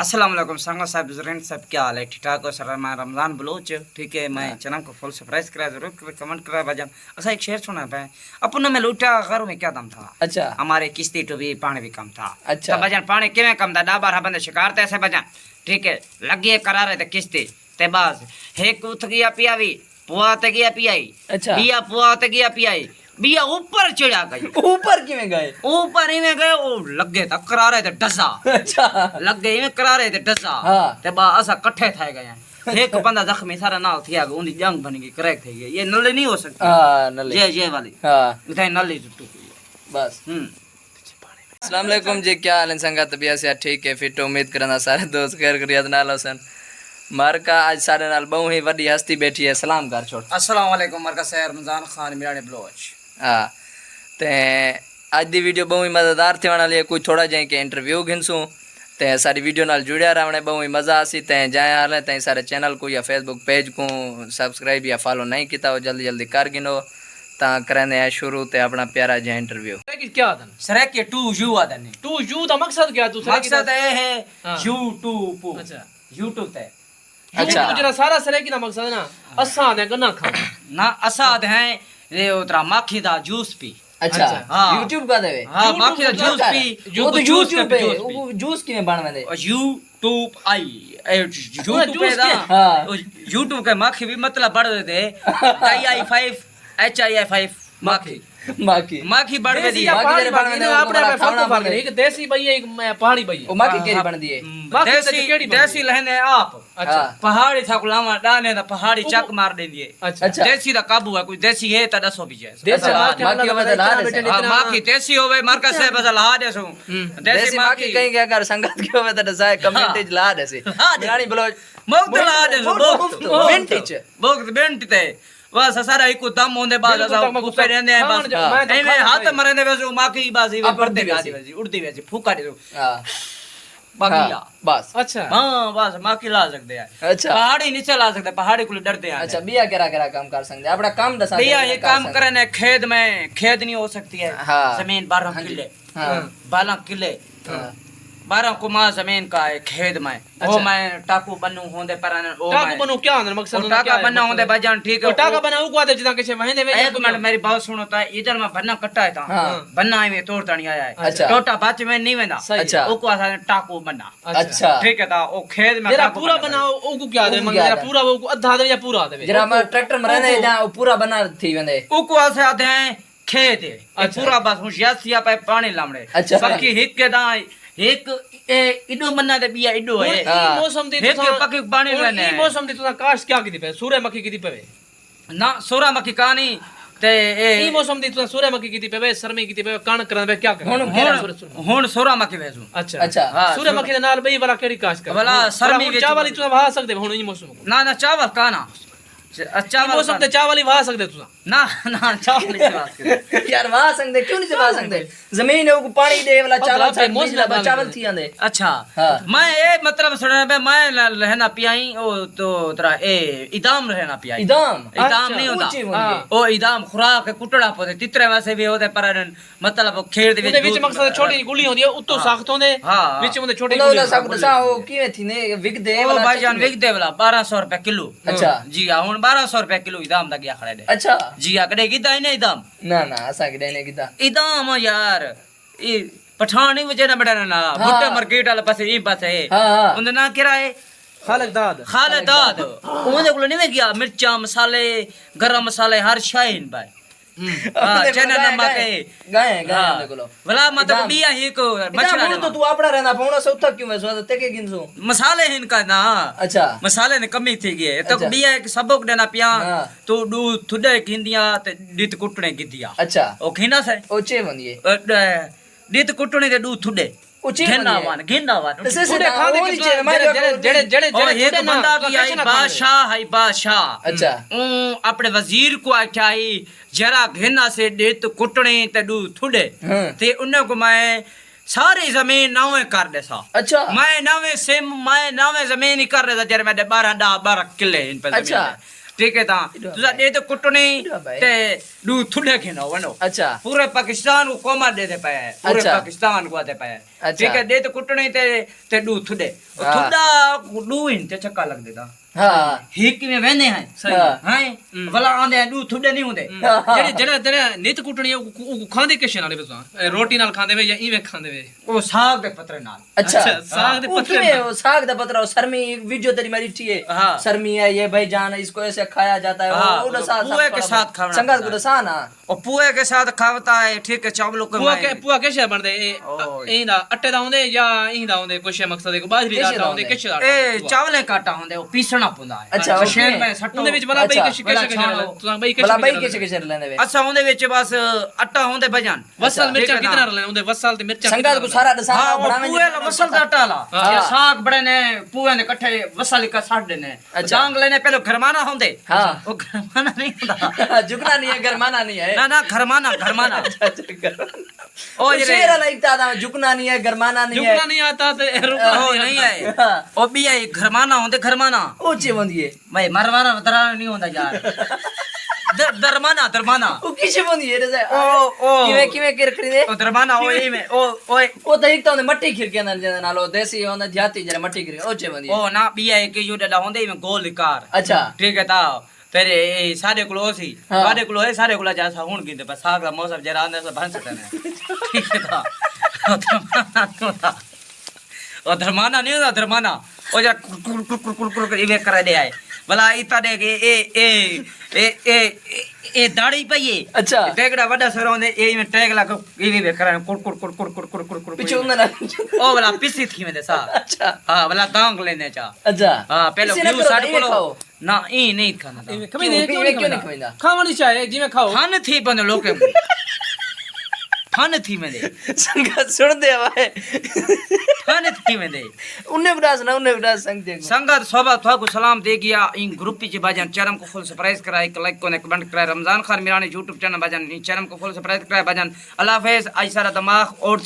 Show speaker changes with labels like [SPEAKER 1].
[SPEAKER 1] अस्सलाम वालेकुम संगा साहब जुरैन साहब, क्या हाल है? ठीक ठाक हो सर? मैं रमज़ान बलोच, ठीक है। मैं चैनल को फुल सब्सक्राइब करा, जरूर कमेंट करा भाईजान। अच्छा एक शेर सुना पे अपन में लूटा घरों में क्या दम था।
[SPEAKER 2] अच्छा
[SPEAKER 1] हमारे किस्ती तो भी पानी भी कम था।
[SPEAKER 2] अच्छा
[SPEAKER 1] तो भाईजान पानी किवें कम था? 10-12 बंदे शिकार ऐसे भाईजान, ठीक है। लगे करा रहे थे किस्ती ते बस एक उठ गया पियावी पुआ ते गया पियाई।
[SPEAKER 2] अच्छा
[SPEAKER 1] बिया पुआ ते गया पियाई, बिया ऊपर चढ़ा गई।
[SPEAKER 2] ऊपर किवें गए?
[SPEAKER 1] ऊपर ही में गए, ओ लगे तक करा रहे थे डसा।
[SPEAKER 2] अच्छा
[SPEAKER 1] लग गई में करा रहे थे डसा।
[SPEAKER 2] हाँ।
[SPEAKER 1] ते बा असा कट्ठे थे गए। एक बंदा जख्मी सारा नाल थिया गया, उनकी जंग बन गई, क्रैक थी गई। ये नली नहीं हो सकती।
[SPEAKER 2] हाँ नले
[SPEAKER 1] ये वाली
[SPEAKER 2] हाँ
[SPEAKER 1] इधर नली टूट गई।
[SPEAKER 2] बस। अस्सलाम वालेकुम जी, क्या हाल है संगा? तबियत से ठीक है, फिट उम्मीद करना सारे दोस्त खैर करियत नाल हसन मारका आज सारे नाल बहु ही वड्डी हस्ती बैठी है। सलाम कर छोड़।
[SPEAKER 1] अस्सलाम वालेकुम मरका सैर रमजान खान मिराने ब्लोच।
[SPEAKER 2] हाँ ते आज दी वीडियो बहु ही मज़ेदार थियण वाली है। कोई थोड़ा जै के इंटरव्यू घिनसूँ ते सारी वीडियो नाल जुड़िया रहने बहु ही मज़ा आसी। ते जाए हाल तैं सारे चैनल को या फेसबुक पेज को सब्सक्राइब या फॉलो नहीं किया हो जल्दी जल्दी कर गिनो ता करने है शुरू ते अपना प्यारा जै इंटरव्यू।
[SPEAKER 3] क्या आदन
[SPEAKER 1] सरे के टू यू आदन
[SPEAKER 3] तू यू दा मकसद क्या? तू
[SPEAKER 1] मकसद ये है
[SPEAKER 3] हाँ।
[SPEAKER 1] यूट्यूब।
[SPEAKER 3] अच्छा
[SPEAKER 1] यूट्यूब ते
[SPEAKER 2] अच्छा।
[SPEAKER 3] अच्छा जरा सारा सरे की ना मकसद है ना असा ने गन्ना खा।
[SPEAKER 1] ना असाद है ये उतरा माखी दा जूस पी।
[SPEAKER 2] अच्छा
[SPEAKER 1] हाँ।
[SPEAKER 2] यूट्यूब का देवे।
[SPEAKER 1] हाँ माखी दा जूस पी।
[SPEAKER 2] वो तो
[SPEAKER 1] जूस
[SPEAKER 2] यूट्यूब
[SPEAKER 1] पे
[SPEAKER 2] पे
[SPEAKER 1] जूस पी।
[SPEAKER 2] वो जूस किवें बनवे दे?
[SPEAKER 1] यूट्यूब आई यूट्यूब पे
[SPEAKER 3] जूस
[SPEAKER 1] दा
[SPEAKER 3] के?
[SPEAKER 2] हाँ।
[SPEAKER 1] यूट्यूब के माखी भी मतलब बढ़ देते HII5 HII5 माखी
[SPEAKER 2] बाकी
[SPEAKER 1] माखी बढ़
[SPEAKER 3] देसी
[SPEAKER 1] दी।
[SPEAKER 3] या
[SPEAKER 2] बाकी
[SPEAKER 3] पहाड़ी
[SPEAKER 2] जरा
[SPEAKER 3] बाकी
[SPEAKER 2] बनवे
[SPEAKER 3] ने
[SPEAKER 2] दे,
[SPEAKER 3] अपने
[SPEAKER 2] बड़ा
[SPEAKER 3] में
[SPEAKER 2] खाना
[SPEAKER 3] फर्क फर्क
[SPEAKER 2] बनवे।
[SPEAKER 3] एक देसी भई एक पहाड़ी भई
[SPEAKER 2] वो माकी केरी बन दिए।
[SPEAKER 3] माखी ते
[SPEAKER 1] देसी
[SPEAKER 3] केड़ी बन
[SPEAKER 1] देसी लहने आप
[SPEAKER 3] अच्छा
[SPEAKER 1] पहाड़ी था गुलामा डाने दा पहाड़ी चक मार देंदी है।
[SPEAKER 3] अच्छा
[SPEAKER 2] अच्छा।
[SPEAKER 1] देसी दा काबू है, कोई देसी है त दसो भी जाए।
[SPEAKER 3] देसी
[SPEAKER 2] अच्छा,
[SPEAKER 3] माखी
[SPEAKER 2] माखी
[SPEAKER 3] वाला
[SPEAKER 2] होवे तो ला
[SPEAKER 3] इतना
[SPEAKER 2] दे
[SPEAKER 3] बेटे
[SPEAKER 2] से।
[SPEAKER 1] हाँ,
[SPEAKER 3] इतना
[SPEAKER 1] माखी देसी होवे मरका से बदल ला देसू।
[SPEAKER 2] देसी माकी कहीं क्या कर संगत के होवे तो दसाए कम्युनिटी ला दे से।
[SPEAKER 1] हाँ, दे।
[SPEAKER 2] रानी ब्लोच
[SPEAKER 1] मुफ्त ला देसू
[SPEAKER 2] मुफ्त
[SPEAKER 1] मुफ्त बोक बेंट ते बस सारा एक दम होंदे बाद
[SPEAKER 3] बिल्कुल
[SPEAKER 1] असा
[SPEAKER 3] तक
[SPEAKER 1] ऊपर रहंदे हैं बस।
[SPEAKER 3] हाँ, मैं तो
[SPEAKER 1] एमे
[SPEAKER 3] खाना
[SPEAKER 1] हाथ
[SPEAKER 3] भाई।
[SPEAKER 1] मरंदे वैसे माखी बाजी
[SPEAKER 2] अब
[SPEAKER 1] पड़ते
[SPEAKER 2] उड़ती
[SPEAKER 1] गाजी
[SPEAKER 2] वैसी।
[SPEAKER 1] वैसी उड़ती वैसी फूका दे
[SPEAKER 2] हां
[SPEAKER 1] बागिया।
[SPEAKER 2] बस।
[SPEAKER 3] अच्छा
[SPEAKER 1] हाँ बस माखी ला सकते हैं।
[SPEAKER 2] अच्छा
[SPEAKER 1] पहाड़ी नीचे ला सकते हैं, पहाड़ी को डरते हैं।
[SPEAKER 2] अच्छा बिया केरा केरा काम कर सकते अपना काम दसा
[SPEAKER 1] भैया ये काम करने खेत में खेत नहीं हो सकती है।
[SPEAKER 2] हाँ।
[SPEAKER 1] जमीन 12 किले
[SPEAKER 2] हां
[SPEAKER 1] 12 किले 12 कुमा जमीन का है खेत में। वो मैं टाकू बनू होंदे पर ओ
[SPEAKER 3] टाका
[SPEAKER 1] मैं
[SPEAKER 3] बनो क्या अंदर मकसद
[SPEAKER 1] वो टाका बनना होंदे भाईजान, ठीक है।
[SPEAKER 3] वो टाका बना उगवा दे जिदा के महीने में
[SPEAKER 1] एक मिनट मेरी बात सुनो ता इधर में बन्ना कट्टा है ता
[SPEAKER 2] हाँ।
[SPEAKER 1] बन्ना में तोड़ तणी आया है।
[SPEAKER 2] अच्छा।
[SPEAKER 1] टोटा बाच में नहीं वेंदा।
[SPEAKER 3] सही है।
[SPEAKER 2] अच्छा।
[SPEAKER 1] ओ को आसा टाकू बन्ना,
[SPEAKER 2] अच्छा
[SPEAKER 1] ठीक है ता ओ खेत में
[SPEAKER 3] जरा
[SPEAKER 1] टाकू
[SPEAKER 3] पूरा
[SPEAKER 1] बन्ना।
[SPEAKER 3] बनाओ उगु क्या दे
[SPEAKER 2] उगु
[SPEAKER 3] मगर
[SPEAKER 2] क्या
[SPEAKER 3] जरा
[SPEAKER 2] दे?
[SPEAKER 3] पूरा वो आधा दे या पूरा दे
[SPEAKER 2] जरा मैं ट्रैक्टर में रहने जा वो पूरा बना थी वंदे।
[SPEAKER 1] ओ को आसा आते हैं खेत है।
[SPEAKER 3] अच्छा।
[SPEAKER 1] पूरा बस होशियासिया पे पानी लामड़े।
[SPEAKER 2] अच्छा।
[SPEAKER 1] बाकी हिक के दा एक इडो बन्ना दे बिया इडो है।
[SPEAKER 2] हाँ।
[SPEAKER 3] ई मौसम दी
[SPEAKER 1] एक पकी पानी लेने
[SPEAKER 3] ई मौसम दी तुसा काश क्या की पे सूर्यमुखी की पे
[SPEAKER 1] ना सोरा मक्की कहानी ते
[SPEAKER 3] ई
[SPEAKER 1] ए
[SPEAKER 3] मौसम दी तुसा सूर्यमुखी की पे सरमी की पे कण करन पे क्या कर
[SPEAKER 1] हुन सोरा मक्की भेजू।
[SPEAKER 3] अच्छा
[SPEAKER 2] अच्छा।
[SPEAKER 1] हाँ,
[SPEAKER 3] सूर्यमुखी दे नाल बई वाला केड़ी काश कर
[SPEAKER 1] वाला सरमी
[SPEAKER 3] हुन
[SPEAKER 1] विच
[SPEAKER 3] चावल तुसा वाह सकदे हुन ई मौसम को
[SPEAKER 1] ना ना चावल काना
[SPEAKER 3] ई
[SPEAKER 1] चावल
[SPEAKER 3] मौसम ते चावल ही वाह सकदे तुसा
[SPEAKER 1] ना ना चावल की बात कर।
[SPEAKER 2] यार वहां संग दे क्यों नहीं से वहां संग दे जमीन है वो पानी दे वाला चावल
[SPEAKER 3] पे
[SPEAKER 2] सब
[SPEAKER 3] मौसम
[SPEAKER 2] बिजला
[SPEAKER 3] बात
[SPEAKER 2] चावल
[SPEAKER 3] करे।
[SPEAKER 2] थी आंदे।
[SPEAKER 1] अच्छा
[SPEAKER 2] हाँ।
[SPEAKER 1] मैं ए मतलब सुनने पे मैं रहना पियाई ओ तो तेरा ए इदाम रहना पियाई।
[SPEAKER 2] इदाम
[SPEAKER 1] इदाम नहीं होता।
[SPEAKER 2] ऊंची
[SPEAKER 3] हाँ।
[SPEAKER 2] होंगे
[SPEAKER 1] ओ इदाम खुराक कुटड़ा पोते तितरे वैसे भी होते पर मतलब खेड़ दे
[SPEAKER 3] उदे विच मकसद छोटी गुली होंदी है उत्तो सख्त होंदे
[SPEAKER 1] हाँ।
[SPEAKER 3] विच में छोटी
[SPEAKER 2] उन्होंने
[SPEAKER 3] गुली
[SPEAKER 2] सब दसा वो किवे थी ने विक दे
[SPEAKER 1] ओ
[SPEAKER 2] वाला
[SPEAKER 1] भाईजान विक दे वाला 1200 रुपए किलो।
[SPEAKER 2] अच्छा
[SPEAKER 1] जी हां हुन 1200 रुपए किलो इदाम दा गया खड़े दे।
[SPEAKER 2] अच्छा
[SPEAKER 1] जी हां कड़े कीदा इने इदाम
[SPEAKER 2] ना ना ऐसा कि देने की था
[SPEAKER 1] इदाम यार ई पठानी वजे ना बड़ा ना
[SPEAKER 2] हाँ।
[SPEAKER 1] बुट्टा मार्केट वाला पासे ई पासे
[SPEAKER 2] हाँ हाँ
[SPEAKER 1] उंदे ना किराए
[SPEAKER 3] खालक दाद
[SPEAKER 1] खालदाद उंदे कोल नहीं गया मिर्चा मसाले गरम मसाले हर शाय इन भाई। हां चना नमक है
[SPEAKER 2] गाय गाय दे कोलो
[SPEAKER 1] भला मतलब बिया ही को मछला
[SPEAKER 2] मछला तो तू आपड़ा रहना पौना सौथा क्यों है सो ते के गिनसो
[SPEAKER 1] मसाले हैं इनका ना
[SPEAKER 2] अच्छा
[SPEAKER 1] मसाले ने कमी थी गई तो
[SPEAKER 2] अच्छा।
[SPEAKER 1] बिया एक सबक देना पिया
[SPEAKER 2] हाँ।
[SPEAKER 1] तो दू थुडे खिंदिया ते डीत कुटने गिदिया
[SPEAKER 2] अच्छा
[SPEAKER 1] ओ खिना से
[SPEAKER 2] ओचे बंदिए
[SPEAKER 1] डीत कुटने दे दू थुडे
[SPEAKER 2] ओचे
[SPEAKER 1] घेनावान
[SPEAKER 2] से
[SPEAKER 3] उदे खादे कि जड़े जड़े
[SPEAKER 1] और एक बंदा भी आई बादशाह
[SPEAKER 2] अच्छा
[SPEAKER 1] अपने वजीर को आख्याई जरा घेना से डेत कुटने ते दू थुडे
[SPEAKER 2] हां
[SPEAKER 1] ते उन्ने को मैं सारी जमीन नावे कर दे सा।
[SPEAKER 2] अच्छा
[SPEAKER 1] मैं नावे जमीन ही कर रहा था जर मैं 12 किले इन पे
[SPEAKER 2] अच्छा।
[SPEAKER 1] जमीन है। ठीक है ता तुझा दे तो कुटनी
[SPEAKER 2] भाई।
[SPEAKER 1] ते दू थुडे खेनो वनो
[SPEAKER 2] अच्छा
[SPEAKER 1] पूरे पाकिस्तान को कोमा दे पाया है पूरे
[SPEAKER 2] अच्छा।
[SPEAKER 1] पाकिस्तान को दे पाया है।
[SPEAKER 2] अच्छा।
[SPEAKER 1] ठीक है दे तो कुटने ते डू थुडे
[SPEAKER 2] हाँ।
[SPEAKER 1] थुडा डू इन ते चक्का लग देता
[SPEAKER 2] हाँ
[SPEAKER 1] हिक में वेंदे हैं
[SPEAKER 3] सही
[SPEAKER 2] हाँ।
[SPEAKER 1] हैं भला आंदे डू थुडे नहीं होंदे
[SPEAKER 3] जेड़े जेड़ा जेड़ा नित कुटनी है वो खांदे किस नाल बस रोटी नाल खांदे वे या इवे खांदे वे
[SPEAKER 1] ओ साग दे पत्रे नाल
[SPEAKER 2] अच्छा
[SPEAKER 3] साग दे
[SPEAKER 2] वो
[SPEAKER 3] पत्ते
[SPEAKER 2] किਵੇਂ वो साग दा पतरा शर्मी वीडियो तेरी मेरी थी है
[SPEAKER 1] हाँ।
[SPEAKER 2] शर्मी है ये भाई जान इसको ऐसे खाया जाता है
[SPEAKER 1] हाँ,
[SPEAKER 2] वो दसा
[SPEAKER 1] पुए के साथ खाना
[SPEAKER 2] संगत
[SPEAKER 1] पड़ता
[SPEAKER 2] को
[SPEAKER 1] है।
[SPEAKER 2] दसा ना
[SPEAKER 1] और पुए के साथ खावता है ठीक है चावलों के
[SPEAKER 3] पुआ कैसे बनदे
[SPEAKER 1] ओए।
[SPEAKER 3] ए इंदा अट्टे दा होंदे या इंदा होंदे कुछ मकसद को बाजरी दा
[SPEAKER 2] किश दा
[SPEAKER 3] होंदे किश दा
[SPEAKER 1] ए चावले काटा होंदे वो पीसना पुंदा है
[SPEAKER 2] अच्छा, ओके।
[SPEAKER 1] शहर में सट्टो
[SPEAKER 3] उनदे विच भला भाई
[SPEAKER 2] अच्छा,
[SPEAKER 3] किश किश तुसा भाई
[SPEAKER 2] भला भाई
[SPEAKER 3] किश
[SPEAKER 2] किसे किसे लेने वे
[SPEAKER 1] अच्छा उनदे विच बस आटा होंदे भजन
[SPEAKER 3] वसल मिर्चा
[SPEAKER 1] ठीक है
[SPEAKER 3] कितना
[SPEAKER 1] ना?
[SPEAKER 3] रहले उनदे वसल ते मिर्चा
[SPEAKER 2] संगत को सारा दसा
[SPEAKER 1] हाँ वो
[SPEAKER 2] बनावे
[SPEAKER 1] पुए ला वसल दा आटा ला
[SPEAKER 2] हाँ।
[SPEAKER 1] ये साग बड़े ने पुए ने कट्ठे वसल का साट देने
[SPEAKER 2] अच्छा।
[SPEAKER 1] डांग लेने पहले घरमाना होंदे
[SPEAKER 2] हाँ।
[SPEAKER 1] वो घरमाना नहीं होता
[SPEAKER 2] झुकना नहीं है गरमाना नहीं है
[SPEAKER 1] ना ना घरमाना ओ
[SPEAKER 2] ओ
[SPEAKER 1] ये
[SPEAKER 2] शेर लगता था झुकना नहीं है गरमाना नहीं है
[SPEAKER 3] जुगना नहीं आता ते रुकना
[SPEAKER 1] ओ नहीं है
[SPEAKER 2] हाँ।
[SPEAKER 1] ओ भी है घरमाना होंदे घरमाना
[SPEAKER 2] ऊंची बंदी है
[SPEAKER 1] भाई मरवाना दराना नहीं होता यार दरमाना
[SPEAKER 2] वो किसे बंदी है रे
[SPEAKER 1] ओ
[SPEAKER 2] किवे किवे कर खरीदे
[SPEAKER 1] ओ दरमाना ओ ई में ओ ओए
[SPEAKER 2] वो तो एक तो मट्टी खिड़की अंदर जने नालो देसी होने जाती जरे मट्टी खिड़की ओचे बंदी है
[SPEAKER 1] ओ ना भी है कि जो डला होंदे में गोल कार
[SPEAKER 2] अच्छा
[SPEAKER 1] ठीक है ता तेरे सारे कुलो सी
[SPEAKER 2] हाँ।
[SPEAKER 1] सारे कुलो है सारे कुला जैसा हुन गिनते पर साग दा मौसम जरा अंदर से बन सकते हैं ठीक है ता ओ दरमाना नहीं होता दरमाना ओ जा कुर इवे कर दे आए भला इता दे के ए दाढ़ी पई
[SPEAKER 2] अच्छा
[SPEAKER 1] टेकड़ा वड्डा सर होंदे ए में टैग ला इवे कर कुर
[SPEAKER 2] पीछे उन्ना
[SPEAKER 1] ओ भला पिसी थी में दे सा
[SPEAKER 2] अच्छा
[SPEAKER 1] हां भला दांग लेने चा
[SPEAKER 2] अच्छा
[SPEAKER 1] हां पहले
[SPEAKER 2] किसी ने
[SPEAKER 1] व्यू
[SPEAKER 2] करो
[SPEAKER 1] साइड
[SPEAKER 2] तो ये
[SPEAKER 1] को
[SPEAKER 2] खाओ।
[SPEAKER 1] ना ई नहीं खाना
[SPEAKER 3] कभी
[SPEAKER 2] क्यों-
[SPEAKER 3] क्यों
[SPEAKER 2] क्यों
[SPEAKER 3] नहीं
[SPEAKER 2] नहीं
[SPEAKER 3] खवेंदा
[SPEAKER 2] खवेंदा?
[SPEAKER 3] खावनी चाहिए जिਵੇਂ खाओ
[SPEAKER 1] फन थी बन लोके फन थी में दे
[SPEAKER 2] संगत सुन दे भाई
[SPEAKER 1] फन थी में दे
[SPEAKER 2] उन्ने विराज संग दे
[SPEAKER 1] संगत सोबा था को सलाम दे गया इन ग्रुप पे बाजन चैनल को फुल सरप्राइज करा एक लाइक को कमेंट करा रमजान खान मिरानी YouTube चैनल बाजन चैनल को फुल सरप्राइज करा बाजन अल्लाह हाफिज ऐसा दिमाग और